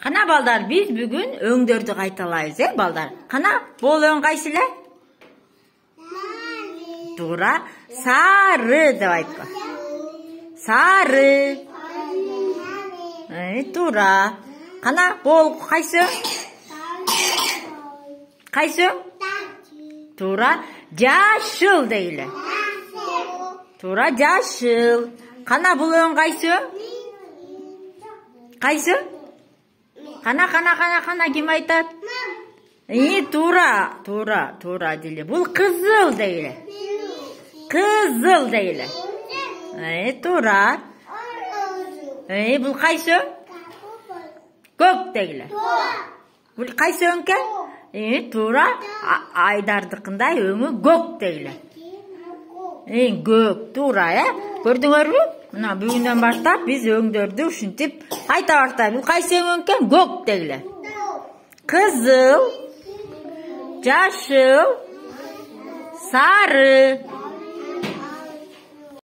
Кана балдар, биз бүгүн өңдөрдү кайталайбыз, балдар. Кана, бул өң кайсы эле? Туура, сары деп айтпа. Сары. Туура. Кана, бол кайсы? Кайсы? Туура, жашыл дейле. Туура, жашыл. Кана, бул өң кайсы? Кайсы? Кана, ким айтат? Туура дейле. Бул кызыл дейле. Кызыл дейле. Туура. Бул кайсы? Көк дейле. Бул кайсы өңкө? Туура. Айдардыкындай өңү көк дейле. Көк, туура, көрдүңөрбү? Мына бүгүндөн баштап биз өңдөрдү ушинтип кайта баштайбыз. Бул кайсы өң экен? Көк дейле. Кызыл, жашыл, сары.